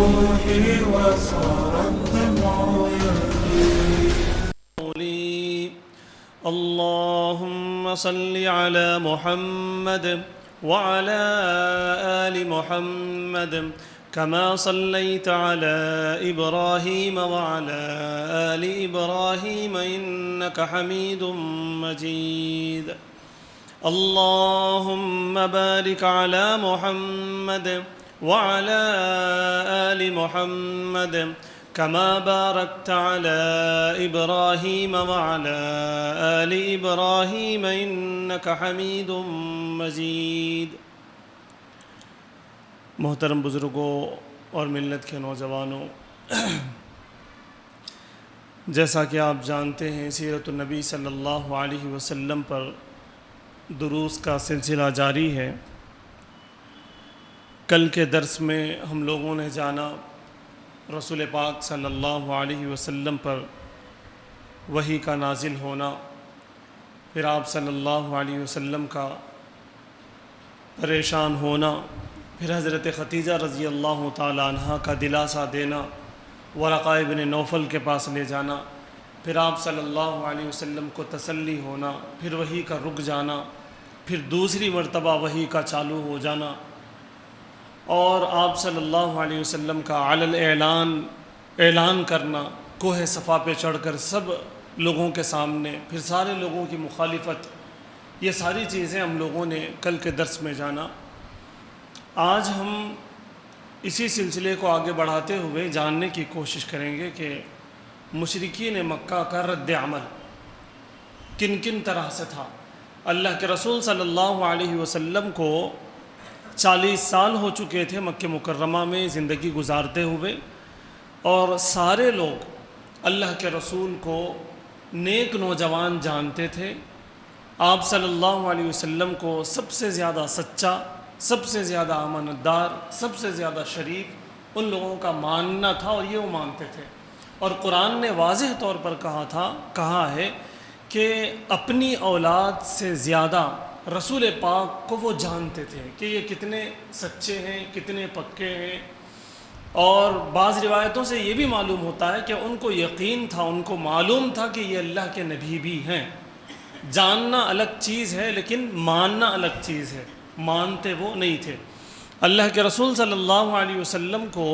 روحي وصار الدمع يهدي. اللهم صل على محمد وعلى آل محمد كما صليت على إبراهيم وعلى آل إبراهيم إنك حميد مجيد. اللهم بارك على محمد وعلى آل محمد كما باركت على إبراهيم وعلى آل إبراهيم إنك حميد مجيد. محترم بزرگوں اور ملت کے نوجوانوں، جیسا کہ آپ جانتے ہیں سیرت النبی صلی اللہ علیہ وسلم پر دروس کا سلسلہ جاری ہے۔ کل کے درس میں ہم لوگوں نے جانا رسول پاک صلی اللہ علیہ وسلم پر وحی کا نازل ہونا، پھر آپ صلی اللہ علیہ وسلم کا پریشان ہونا، پھر حضرت خدیجہ رضی اللہ تعالی عنہ کا دلاسا دینا، ورقہ ابن نوفل کے پاس لے جانا، پھر آپ صلی اللہ علیہ وسلم کو تسلی ہونا، پھر وحی کا رک جانا، پھر دوسری مرتبہ وحی کا چالو ہو جانا، اور آپ صلی اللہ علیہ وسلم کا علی اعلان کرنا کوہ صفا پہ چڑھ کر سب لوگوں کے سامنے، پھر سارے لوگوں کی مخالفت، یہ ساری چیزیں ہم لوگوں نے کل کے درس میں جانا۔ آج ہم اسی سلسلے کو آگے بڑھاتے ہوئے جاننے کی کوشش کریں گے کہ مشرکین مکہ کا رد عمل کن کن طرح سے تھا۔ اللہ کے رسول صلی اللہ علیہ وسلم کو 40 سال ہو چکے تھے مکہ مکرمہ میں زندگی گزارتے ہوئے، اور سارے لوگ اللہ کے رسول کو نیک نوجوان جانتے تھے۔ آپ صلی اللہ علیہ وسلم کو سب سے زیادہ سچا، سب سے زیادہ امانتدار، سب سے زیادہ شریف ان لوگوں کا ماننا تھا، اور یہ وہ مانتے تھے۔ اور قرآن نے واضح طور پر کہا ہے کہ اپنی اولاد سے زیادہ رسول پاک کو وہ جانتے تھے کہ یہ کتنے سچے ہیں، کتنے پکے ہیں۔ اور بعض روایتوں سے یہ بھی معلوم ہوتا ہے کہ ان کو یقین تھا، ان کو معلوم تھا کہ یہ اللہ کے نبی بھی ہیں۔ جاننا الگ چیز ہے لیکن ماننا الگ چیز ہے، مانتے وہ نہیں تھے۔ اللہ کے رسول صلی اللہ علیہ وسلم کو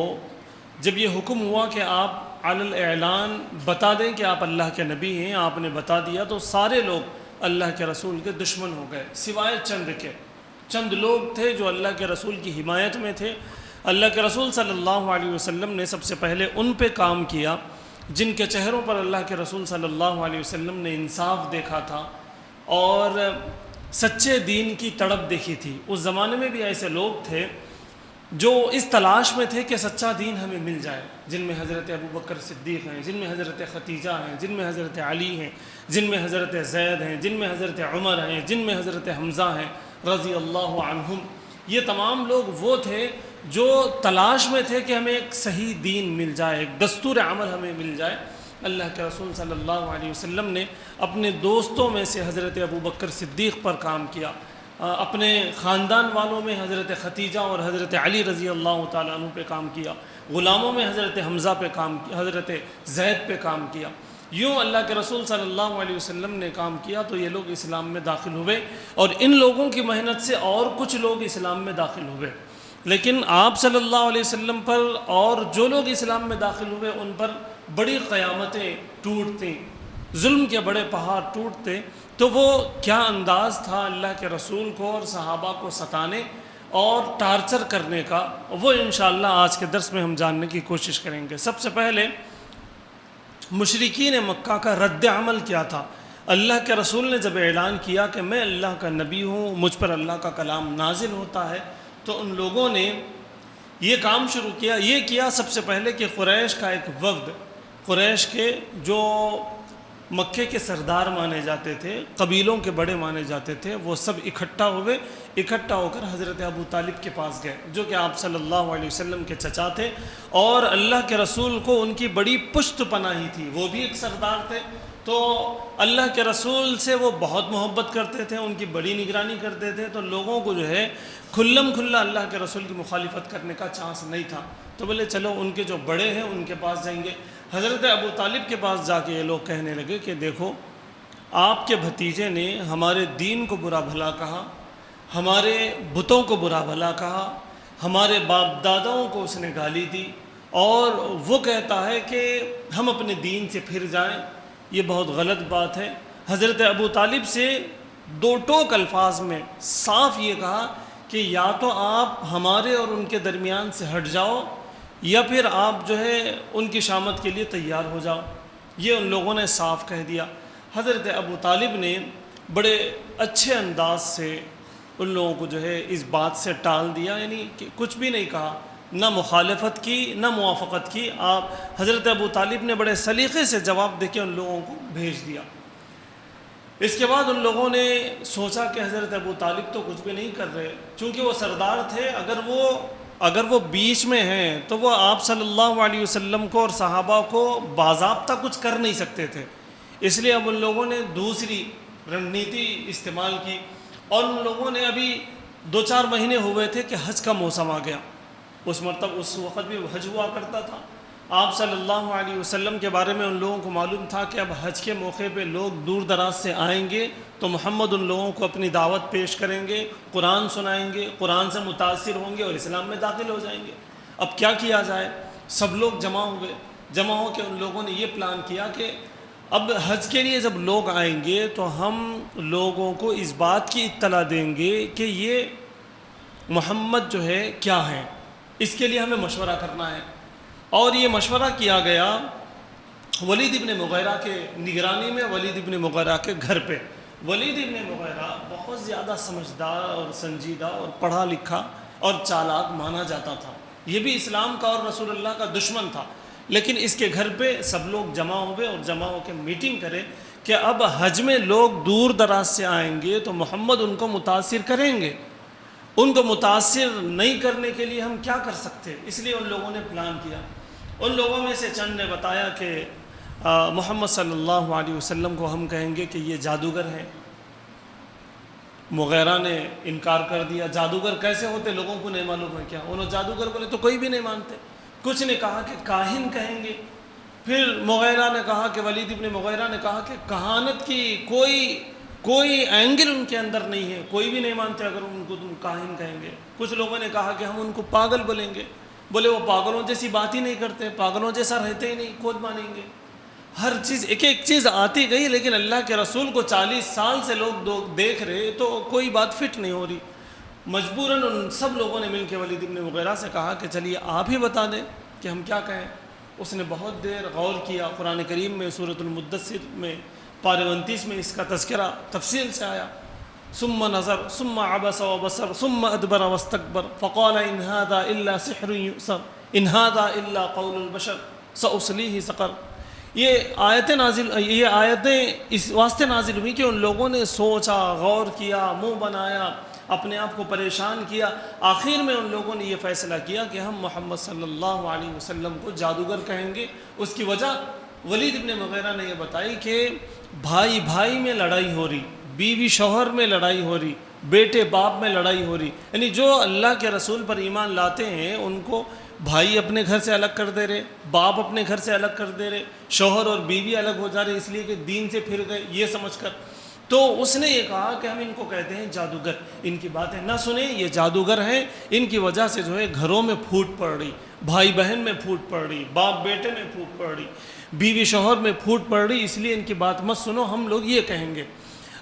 جب یہ حکم ہوا کہ آپ علی الاعلان بتا دیں کہ آپ اللہ کے نبی ہیں، آپ نے بتا دیا، تو سارے لوگ اللہ کے رسول کے دشمن ہو گئے، سوائے چند لوگ تھے جو اللہ کے رسول کی حمایت میں تھے۔ اللہ کے رسول صلی اللہ علیہ وسلم نے سب سے پہلے ان پہ کام کیا جن کے چہروں پر اللہ کے رسول صلی اللہ علیہ وسلم نے انصاف دیکھا تھا اور سچے دین کی تڑپ دیکھی تھی۔ اس زمانے میں بھی ایسے لوگ تھے جو اس تلاش میں تھے کہ سچا دین ہمیں مل جائے، جن میں حضرت ابوبکر صدیق ہیں، جن میں حضرت خدیجہ ہیں، جن میں حضرت علی ہیں، جن میں حضرت زید ہیں، جن میں حضرت عمر ہیں، جن میں حضرت حمزہ ہیں رضی اللہ عنہم۔ یہ تمام لوگ وہ تھے جو تلاش میں تھے کہ ہمیں ایک صحیح دین مل جائے، ایک دستور عمل ہمیں مل جائے۔ اللہ کے رسول صلی اللہ علیہ وسلم نے اپنے دوستوں میں سے حضرت ابوبکر صدیق پر کام کیا، اپنے خاندان والوں میں حضرت خدیجہ اور حضرت علی رضی اللہ تعالیٰ عنہ پہ کام کیا، غلاموں میں حضرت حمزہ پہ کام کیا، حضرت زید پہ کام کیا۔ یوں اللہ کے رسول صلی اللہ علیہ وسلم نے کام کیا تو یہ لوگ اسلام میں داخل ہوئے، اور ان لوگوں کی محنت سے اور کچھ لوگ اسلام میں داخل ہوئے۔ لیکن آپ صلی اللہ علیہ وسلم پر اور جو لوگ اسلام میں داخل ہوئے ان پر بڑی قیامتیں ٹوٹتیں، ظلم کے بڑے پہاڑ ٹوٹتے، تو وہ کیا انداز تھا اللہ کے رسول کو اور صحابہ کو ستانے اور ٹارچر کرنے کا، وہ انشاءاللہ آج کے درس میں ہم جاننے کی کوشش کریں گے۔ سب سے پہلے مشرکین مکہ کا رد عمل کیا تھا۔ اللہ کے رسول نے جب اعلان کیا کہ میں اللہ کا نبی ہوں، مجھ پر اللہ کا کلام نازل ہوتا ہے، تو ان لوگوں نے یہ کام شروع کیا، یہ کیا سب سے پہلے کہ قریش کا ایک وفد، قریش کے جو مکے کے سردار مانے جاتے تھے، قبیلوں کے بڑے مانے جاتے تھے، وہ سب اکٹھا ہو کر حضرت ابو طالب کے پاس گئے، جو کہ آپ صلی اللہ علیہ وسلم کے چچا تھے، اور اللہ کے رسول کو ان کی بڑی پشت پناہی تھی، وہ بھی ایک سردار تھے۔ تو اللہ کے رسول سے وہ بہت محبت کرتے تھے، ان کی بڑی نگرانی کرتے تھے، تو لوگوں کو جو ہے کھلم کھلا اللہ کے رسول کی مخالفت کرنے کا چانس نہیں تھا۔ تو بولے چلو ان کے جو بڑے ہیں ان کے پاس جائیں گے۔ حضرت ابو طالب کے پاس جا کے یہ لوگ کہنے لگے کہ دیکھو، آپ کے بھتیجے نے ہمارے دین کو برا بھلا کہا، ہمارے بتوں کو برا بھلا کہا، ہمارے باپ داداؤں کو اس نے گالی دی، اور وہ کہتا ہے کہ ہم اپنے دین سے پھر جائیں۔ یہ بہت غلط بات ہے۔ حضرت ابو طالب سے دو ٹوک الفاظ میں صاف یہ کہا کہ یا تو آپ ہمارے اور ان کے درمیان سے ہٹ جاؤ، یا پھر آپ جو ہے ان کی شامت کے لیے تیار ہو جاؤ۔ یہ ان لوگوں نے صاف کہہ دیا۔ حضرت ابو طالب نے بڑے اچھے انداز سے ان لوگوں کو جو ہے اس بات سے ٹال دیا، یعنی کہ کچھ بھی نہیں کہا، نہ مخالفت کی نہ موافقت کی۔ آپ حضرت ابو طالب نے بڑے سلیقے سے جواب دے کے ان لوگوں کو بھیج دیا۔ اس کے بعد ان لوگوں نے سوچا کہ حضرت ابو طالب تو کچھ بھی نہیں کر رہے، چونکہ وہ سردار تھے، اگر وہ بیچ میں ہیں تو وہ آپ صلی اللہ علیہ وسلم کو اور صحابہ کو باضابطہ کچھ کر نہیں سکتے تھے۔ اس لیے اب ان لوگوں نے دوسری رننیتی استعمال کی، اور ان لوگوں نے ابھی 2-4 مہینے ہوئے تھے کہ حج کا موسم آ گیا۔ اس وقت بھی حج ہوا کرتا تھا۔ آپ صلی اللہ علیہ وسلم کے بارے میں ان لوگوں کو معلوم تھا کہ اب حج کے موقع پہ لوگ دور دراز سے آئیں گے تو محمد ان لوگوں کو اپنی دعوت پیش کریں گے، قرآن سنائیں گے، قرآن سے متاثر ہوں گے اور اسلام میں داخل ہو جائیں گے۔ اب کیا کیا جائے؟ سب لوگ جمع ہو کے ان لوگوں نے یہ پلان کیا کہ اب حج کے لیے جب لوگ آئیں گے تو ہم لوگوں کو اس بات کی اطلاع دیں گے کہ یہ محمد جو ہے کیا ہے، اس کے لیے ہمیں مشورہ کرنا ہے۔ اور یہ مشورہ کیا گیا ولید ابن مغیرہ کے نگرانی میں، ولید ابن مغیرہ کے گھر پہ۔ ولید ابن مغیرہ بہت زیادہ سمجھدار اور سنجیدہ اور پڑھا لکھا اور چالاک مانا جاتا تھا۔ یہ بھی اسلام کا اور رسول اللہ کا دشمن تھا، لیکن اس کے گھر پہ سب لوگ جمع ہوئے اور جمع ہو کے میٹنگ کرے کہ اب حج میں لوگ دور دراز سے آئیں گے تو محمد ان کو متاثر کریں گے، ان کو متاثر نہیں کرنے کے لیے ہم کیا کر سکتے؟ اس لیے ان لوگوں نے پلان کیا۔ ان لوگوں میں سے چند نے بتایا کہ محمد صلی اللہ علیہ وسلم کو ہم کہیں گے کہ یہ جادوگر ہے۔ مغیرہ نے انکار کر دیا، جادوگر کیسے ہوتے، لوگوں کو نہیں معلوم ہے کیا؟ انہوں جادوگر بولے تو کوئی بھی نہیں مانتے۔ کچھ نے کہا کہ کاہن کہیں گے۔ پھر مغیرہ نے کہا کہ ولید ابن مغیرہ نے کہا کہ کہانت کی کوئی اینگل ان کے اندر نہیں ہے، کوئی بھی نہیں مانتے اگر ان کو تم کاہن کہیں گے۔ کچھ لوگوں نے کہا کہ ہم ان کو پاگل بولیں گے، بولے وہ پاگلوں جیسی بات ہی نہیں کرتے، پاگلوں جیسا رہتے ہی نہیں، کون مانیں گے؟ ہر چیز ایک چیز آتی گئی، لیکن اللہ کے رسول کو 40 سال سے لوگ دیکھ رہے تو کوئی بات فٹ نہیں ہو رہی۔ مجبوراً ان سب لوگوں نے مل کے ولید ابن مغیرہ سے کہا کہ چلیے آپ ہی بتا دیں کہ ہم کیا کہیں۔ اس نے بہت دیر غور کیا۔ قرآن کریم میں سورۃ المدثر میں پارہ 29 میں اس کا تذکرہ تفصیل سے آیا۔ ثم نظر ثم عبس وبصر ثم ادبر واستكبر فقال ان هذا الا سحر يؤثر ان هذا الا قول البشر ساصليه سقر۔ یہ آیتیں اس واسطے نازل ہوئی کہ ان لوگوں نے سوچا، غور کیا، منہ بنایا، اپنے آپ کو پریشان کیا۔ آخر میں ان لوگوں نے یہ فیصلہ کیا کہ ہم محمد صلی اللہ علیہ وسلم کو جادوگر کہیں گے۔ اس کی وجہ ولید ابن مغیرہ نے یہ بتائی کہ بھائی بھائی میں لڑائی ہو رہی، بیوی شوہر میں لڑائی ہو رہی، بیٹے باپ میں لڑائی ہو رہی، یعنی جو اللہ کے رسول پر ایمان لاتے ہیں ان کو بھائی اپنے گھر سے الگ کر دے رہے، باپ اپنے گھر سے الگ کر دے رہے، شوہر اور بیوی الگ ہو جا رہے اس لیے کہ دین سے پھر گئے یہ سمجھ کر۔ تو اس نے یہ کہا کہ ہم ان کو کہتے ہیں جادوگر، ان کی باتیں نہ سنیں، یہ جادوگر ہیں۔ ان کی وجہ سے جو ہے گھروں میں پھوٹ پڑ رہی، بھائی بہن میں پھوٹ پڑ رہی، باپ بیٹے میں پھوٹ پڑ رہی، بیوی شوہر میں پھوٹ پڑ رہی، اس لیے ان کی بات مت سنو، ہم لوگ یہ کہیں گے۔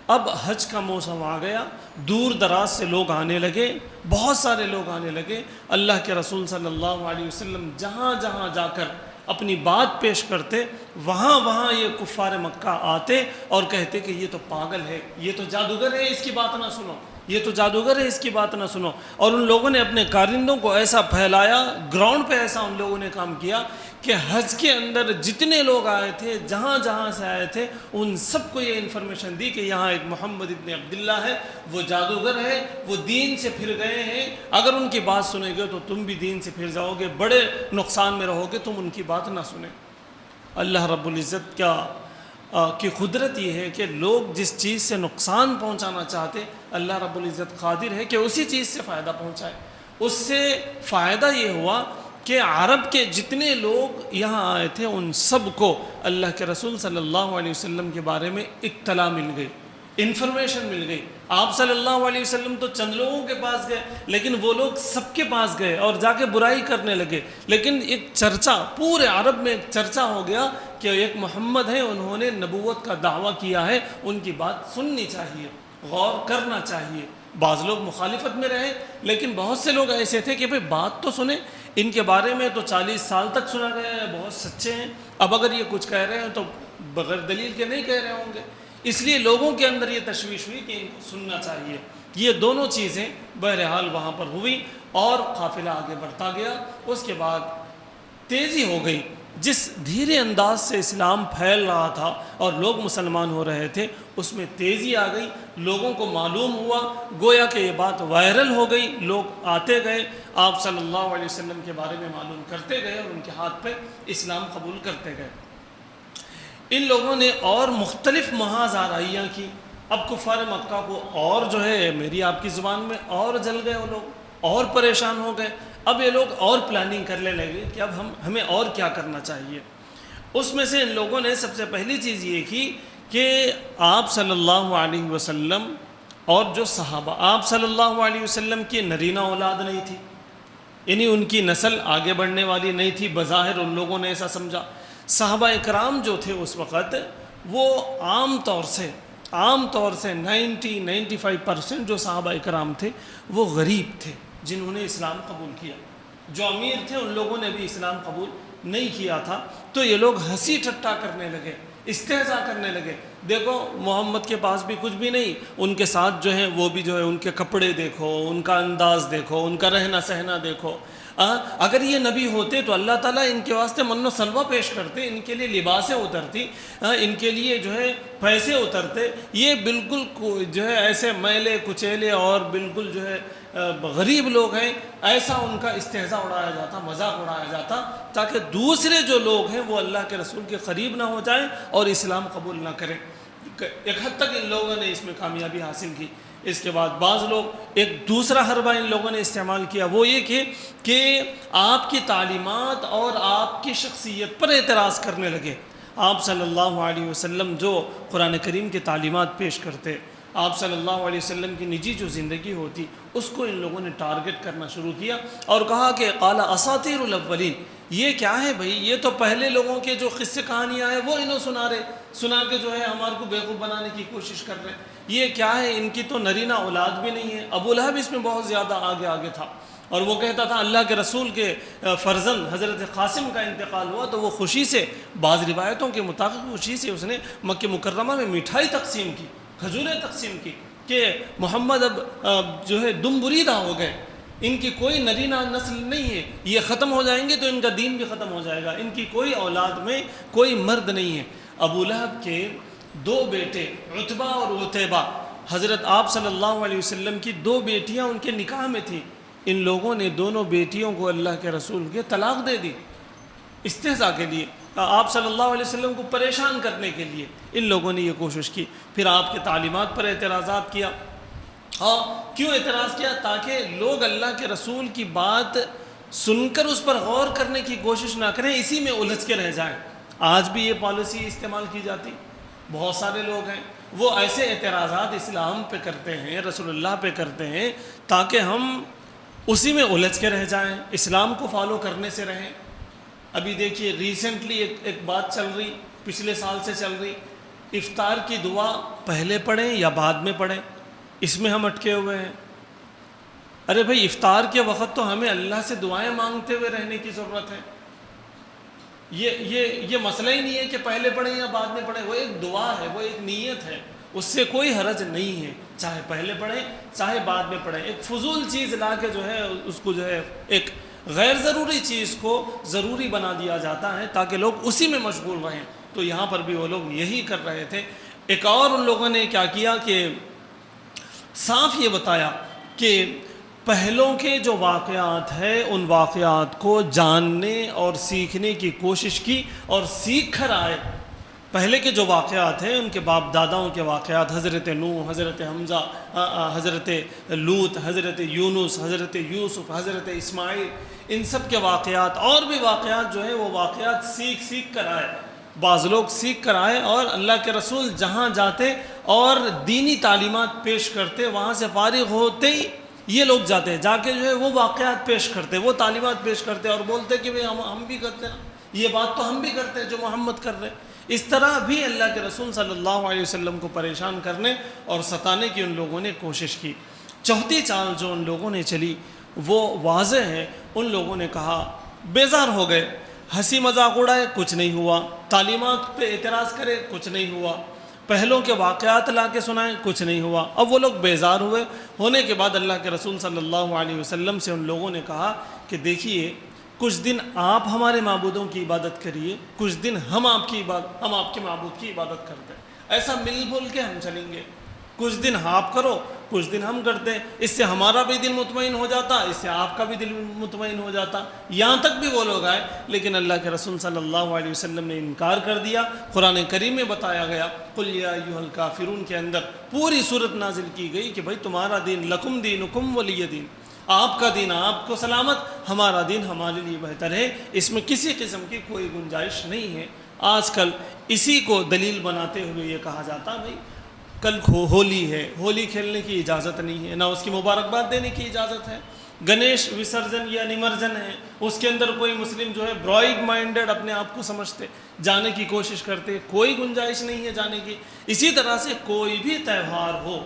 اب حج کا موسم آ گیا، دور دراز سے لوگ آنے لگے، بہت سارے لوگ آنے لگے۔ اللہ کے رسول صلی اللہ علیہ وسلم جہاں جہاں جا کر اپنی بات پیش کرتے، وہاں وہاں یہ کفار مکہ آتے اور کہتے کہ یہ تو پاگل ہے، یہ تو جادوگر ہے، اس کی بات نہ سنو، یہ تو جادوگر ہے، اس کی بات نہ سنو۔ اور ان لوگوں نے اپنے کارندوں کو ایسا پھیلایا، گراؤنڈ پہ ایسا ان لوگوں نے کام کیا کہ حج کے اندر جتنے لوگ آئے تھے، جہاں جہاں سے آئے تھے، ان سب کو یہ انفارمیشن دی کہ یہاں ایک محمد ابن عبداللہ ہے، وہ جادوگر ہے، وہ دین سے پھر گئے ہیں، اگر ان کی بات سنیں گے تو تم بھی دین سے پھر جاؤ گے، بڑے نقصان میں رہو گے، تم ان کی بات نہ سنیں۔ اللہ رب العزت کا کی قدرت یہ ہے کہ لوگ جس چیز سے نقصان پہنچانا چاہتے اللہ رب العزت قادر ہے کہ اسی چیز سے فائدہ پہنچائے۔ اس سے فائدہ یہ ہوا کہ عرب کے جتنے لوگ یہاں آئے تھے ان سب کو اللہ کے رسول صلی اللہ علیہ وسلم کے بارے میں اطلاع مل گئی، انفارمیشن مل گئی۔ آپ صلی اللہ علیہ وسلم تو چند لوگوں کے پاس گئے، لیکن وہ لوگ سب کے پاس گئے اور جا کے برائی کرنے لگے، لیکن ایک چرچا پورے عرب میں ایک چرچا ہو گیا کہ ایک محمد ہے، انہوں نے نبوت کا دعویٰ کیا ہے، ان کی بات سننی چاہیے، غور کرنا چاہیے۔ بعض لوگ مخالفت میں رہے، لیکن بہت سے لوگ ایسے تھے کہ بھئی بات تو سنیں، ان کے بارے میں تو 40 سال تک سنا گیا ہے، بہت سچے ہیں، اب اگر یہ کچھ کہہ رہے ہیں تو بغیر دلیل کے نہیں کہہ رہے ہوں گے۔ اس لیے لوگوں کے اندر یہ تشویش ہوئی کہ ان کو سننا چاہیے۔ یہ دونوں چیزیں بہرحال وہاں پر ہوئی اور قافلہ آگے بڑھتا گیا۔ اس کے بعد تیزی ہو گئی، جس دھیرے انداز سے اسلام پھیل رہا تھا اور لوگ مسلمان ہو رہے تھے اس میں تیزی آ گئی، لوگوں کو معلوم ہوا، گویا کہ یہ بات وائرل ہو گئی، لوگ آتے گئے، آپ صلی اللہ علیہ وسلم کے بارے میں معلوم کرتے گئے اور ان کے ہاتھ پہ اسلام قبول کرتے گئے۔ ان لوگوں نے اور مختلف محاذ آرائیاں کی۔ اب کفار مکہ کو اور جو ہے میری آپ کی زبان میں اور جل گئے، وہ لوگ اور پریشان ہو گئے۔ اب یہ لوگ اور پلاننگ کرنے لگے کہ اب ہمیں اور کیا کرنا چاہیے۔ اس میں سے ان لوگوں نے سب سے پہلی چیز یہ کی کہ آپ صلی اللہ علیہ وسلم اور جو صحابہ، آپ صلی اللہ علیہ وسلم کی نرینہ اولاد نہیں تھی، یعنی ان کی نسل آگے بڑھنے والی نہیں تھی، بظاہر ان لوگوں نے ایسا سمجھا۔ صحابہ اکرام جو تھے اس وقت وہ عام طور سے 90-95% جو صحابہ اکرام تھے وہ غریب تھے جنہوں نے اسلام قبول کیا۔ جو امیر تھے ان لوگوں نے بھی اسلام قبول نہیں کیا تھا، تو یہ لوگ ہنسی ٹھٹا کرنے لگے، استہزاء کرنے لگے، دیکھو محمد کے پاس بھی کچھ بھی نہیں، ان کے ساتھ جو ہیں وہ بھی جو ہے ان کے کپڑے دیکھو، ان کا انداز دیکھو، ان کا رہنا سہنا دیکھو۔ اگر یہ نبی ہوتے تو اللہ تعالیٰ ان کے واسطے من و سلوہ پیش کرتے، ان کے لیے لباسیں اترتی، ان کے لیے جو ہے پیسے اترتے۔ یہ بالکل جو ہے ایسے میلے کچیلے اور بالکل جو ہے غریب لوگ ہیں، ایسا ان کا استہزاء اڑایا جاتا، مذاق اڑایا جاتا، تاکہ دوسرے جو لوگ ہیں وہ اللہ کے رسول کے قریب نہ ہو جائیں اور اسلام قبول نہ کریں۔ ایک حد تک ان لوگوں نے اس میں کامیابی حاصل کی۔ اس کے بعد بعض لوگ ایک دوسرا حربہ ان لوگوں نے استعمال کیا، وہ یہ کہ آپ کی تعلیمات اور آپ کی شخصیت پر اعتراض کرنے لگے۔ آپ صلی اللہ علیہ وسلم جو قرآن کریم کی تعلیمات پیش کرتے، آپ صلی اللہ علیہ وسلم کی نجی جو زندگی ہوتی اس کو ان لوگوں نے ٹارگٹ کرنا شروع کیا اور کہا کہ قال اساطیر الاولین، یہ کیا ہے بھائی، یہ تو پہلے لوگوں کے جو قصے کہانیاں ہیں وہ انہوں سنا کے جو ہے ہمارے کو بیوقوف بنانے کی کوشش کر رہے ہیں۔ یہ کیا ہے، ان کی تو نرینہ اولاد بھی نہیں ہے۔ ابو لہب اس میں بہت زیادہ آگے تھا اور وہ کہتا تھا اللہ کے رسول کے فرزند حضرت قاسم کا انتقال ہوا تو وہ خوشی سے، بعض روایتوں کے مطابق خوشی سے اس نے مکہ مکرمہ میں مٹھائی تقسیم کی، کھجوریں تقسیم کی کہ محمد اب جو ہے دم بریدہ ہو گئے، ان کی کوئی نرینہ نسل نہیں ہے، یہ ختم ہو جائیں گے تو ان کا دین بھی ختم ہو جائے گا، ان کی کوئی اولاد میں کوئی مرد نہیں ہے۔ ابو لہب کے 2 بیٹے عتبہ اور عتیبہ، حضرت آپ صلی اللہ علیہ وسلم کی 2 بیٹیاں ان کے نکاح میں تھیں، ان لوگوں نے دونوں بیٹیوں کو اللہ کے رسول کے طلاق دے دی استہزاء کے لیے، آپ صلی اللہ علیہ وسلم کو پریشان کرنے کے لیے ان لوگوں نے یہ کوشش کی۔ پھر آپ کے تعلیمات پر اعتراضات کیا۔ ہاں، کیوں اعتراض کیا؟ تاکہ لوگ اللہ کے رسول کی بات سن کر اس پر غور کرنے کی کوشش نہ کریں، اسی میں الجھ کے رہ جائیں۔ آج بھی یہ پالیسی استعمال کی جاتی، بہت سارے لوگ ہیں وہ ایسے اعتراضات اسلام پہ کرتے ہیں، رسول اللہ پہ کرتے ہیں تاکہ ہم اسی میں الجھ کے رہ جائیں، اسلام کو فالو کرنے سے رہیں۔ ابھی دیکھیے ریسنٹلی ایک بات چل رہی، پچھلے سال سے چل رہی، افطار کی دعا پہلے پڑھیں یا بعد میں پڑھیں، اس میں ہم اٹکے ہوئے ہیں۔ ارے بھائی، افطار کے وقت تو ہمیں اللہ سے دعائیں مانگتے ہوئے رہنے کی ضرورت ہے۔ یہ مسئلہ ہی نہیں ہے کہ پہلے پڑھیں یا بعد میں پڑھیں، وہ ایک دعا ہے، وہ ایک نیت ہے، اس سے کوئی حرج نہیں ہے، چاہے پہلے پڑھیں چاہے بعد میں پڑھیں۔ ایک فضول چیز لا کے جو ہے اس کو جو ہے ایک غیر ضروری چیز کو ضروری بنا دیا جاتا ہے تاکہ لوگ اسی میں مشغول رہیں۔ تو یہاں پر بھی وہ لوگ یہی کر رہے تھے۔ ایک اور ان لوگوں نے کیا کیا کہ صاف یہ بتایا کہ پہلوں کے جو واقعات ہیں ان واقعات کو جاننے اور سیکھنے کی کوشش کی اور سیکھ کر آئے۔ پہلے کے جو واقعات ہیں ان کے باپ داداؤں کے واقعات، حضرت نوح، حضرت حمزہ، حضرت لوط، حضرت یونس، حضرت یوسف، حضرت اسماعیل، ان سب کے واقعات اور بھی واقعات جو ہیں وہ واقعات سیکھ کر آئے. بعض لوگ سیکھ کر آئے اور اللہ کے رسول جہاں جاتے اور دینی تعلیمات پیش کرتے، وہاں سے فارغ ہوتے ہی یہ لوگ جاتے، جا کے جو ہے وہ واقعات پیش کرتے، وہ تعلیمات پیش کرتے اور بولتے کہ ہم بھی کرتے نا، یہ بات تو ہم بھی کرتے ہیں جو محمد کر رہے. اس طرح بھی اللہ کے رسول صلی اللہ علیہ وسلم کو پریشان کرنے اور ستانے کی ان لوگوں نے کوشش کی. چوتھی چال جو ان لوگوں نے چلی وہ واضح ہے. ان لوگوں نے کہا، بیزار ہو گئے، ہنسی مذاق اڑائے، کچھ نہیں ہوا، تعلیمات پہ اعتراض کرے، کچھ نہیں ہوا، پہلوں کے واقعات لا کے سنائیں، کچھ نہیں ہوا. اب وہ لوگ بیزار ہوئے. ہونے کے بعد اللہ کے رسول صلی اللہ علیہ وسلم سے ان لوگوں نے کہا کہ دیکھیے، کچھ دن آپ ہمارے معبودوں کی عبادت کریے، کچھ دن ہم آپ کے معبود کی عبادت کرتے ہیں. ایسا مل بول کے ہم چلیں گے. کچھ دن آپ کرو، کچھ دن ہم کرتے ہیں. اس سے ہمارا بھی دل مطمئن ہو جاتا، اس سے آپ کا بھی دل مطمئن ہو جاتا. یہاں تک بھی وہ لوگ آئے، لیکن اللہ کے رسول صلی اللہ علیہ وسلم نے انکار کر دیا. قرآن کریم میں بتایا گیا، قل یا ایھا الکافرون کے اندر پوری صورت نازل کی گئی کہ بھائی تمہارا دین لکم دینکم ولی دین، آپ کا دین آپ کو سلامت، ہمارا دین ہمارے لیے بہتر ہے. اس میں کسی قسم کی کوئی گنجائش نہیں ہے. آج کل اسی کو دلیل بناتے ہوئے یہ کہا جاتا بھائی کل ہولی ہے، ہولی کھیلنے کی اجازت نہیں ہے، نہ اس کی مبارکباد دینے کی اجازت ہے. گنیش وسرجن یا نمرجن ہے، اس کے اندر کوئی مسلم جو ہے برائڈ مائنڈڈ اپنے آپ کو سمجھتے، جانے کی کوشش کرتے، کوئی گنجائش نہیں ہے جانے کی. اسی طرح سے کوئی بھی تہوار ہو،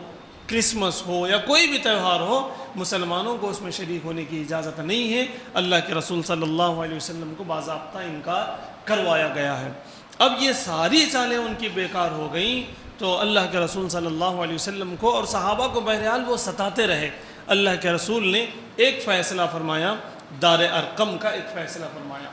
کرسمس ہو یا کوئی بھی تہوار ہو، مسلمانوں کو اس میں شریک ہونے کی اجازت نہیں ہے. اللہ کے رسول صلی اللہ علیہ وسلم کو باضابطہ انکار کروایا گیا ہے. اب یہ ساری چالیں ان کی بیکار ہو گئیں تو اللہ کے رسول صلی اللہ علیہ وسلم کو اور صحابہ کو بہرحال وہ ستاتے رہے. اللہ کے رسول نے ایک فیصلہ فرمایا، دار ارقم کا ایک فیصلہ فرمایا.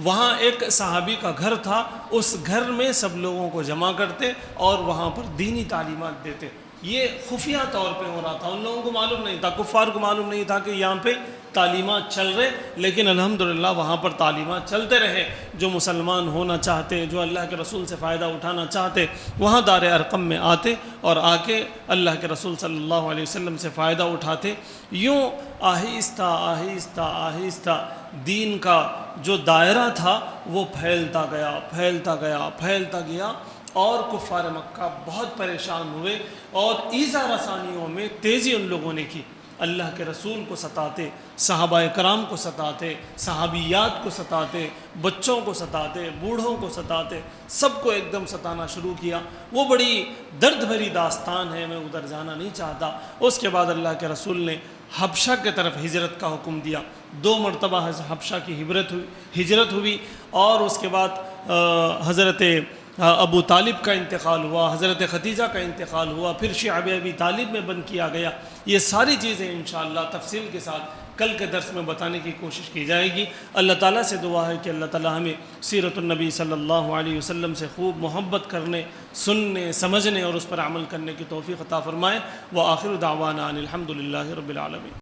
وہاں ایک صحابی کا گھر تھا، اس گھر میں سب لوگوں کو جمع کرتے اور وہاں پر دینی تعلیمات دیتے. یہ خفیہ طور پہ ہو رہا تھا، ان لوگوں کو معلوم نہیں تھا، کفار کو معلوم نہیں تھا کہ یہاں پہ تعلیمات چل رہے، لیکن الحمدللہ وہاں پر تعلیمات چلتے رہے. جو مسلمان ہونا چاہتے، جو اللہ کے رسول سے فائدہ اٹھانا چاہتے، وہاں دار ارقم میں آتے اور آ کے اللہ کے رسول صلی اللہ علیہ وسلم سے فائدہ اٹھاتے. یوں آہستہ آہستہ آہستہ دین کا جو دائرہ تھا وہ پھیلتا گیا اور کفار مکہ بہت پریشان ہوئے اور ایذا رسانیوں میں تیزی ان لوگوں نے کی. اللہ کے رسول کو ستاتے، صحابہ کرام کو ستاتے، صحابیات کو ستاتے، بچوں کو ستاتے، بوڑھوں کو ستاتے، سب کو ایک دم ستانا شروع کیا. وہ بڑی درد بھری داستان ہے، میں ادھر جانا نہیں چاہتا. اس کے بعد اللہ کے رسول نے حبشہ کے طرف ہجرت کا حکم دیا. 2 مرتبہ حبشہ کی ہجرت ہوئی اور اس کے بعد حضرت ابو طالب کا انتقال ہوا، حضرت ختیجہ کا انتقال ہوا، پھر شعب ابی طالب میں بند کیا گیا. یہ ساری چیزیں انشاءاللہ تفصیل کے ساتھ کل کے درس میں بتانے کی کوشش کی جائے گی. اللہ تعالیٰ سے دعا ہے کہ اللہ تعالیٰ ہمیں سیرت النبی صلی اللہ علیہ وسلم سے خوب محبت کرنے، سننے، سمجھنے اور اس پر عمل کرنے کی توفیق عطا فرمائے. وآخر دعوانا ان الحمدللہ رب العالمین.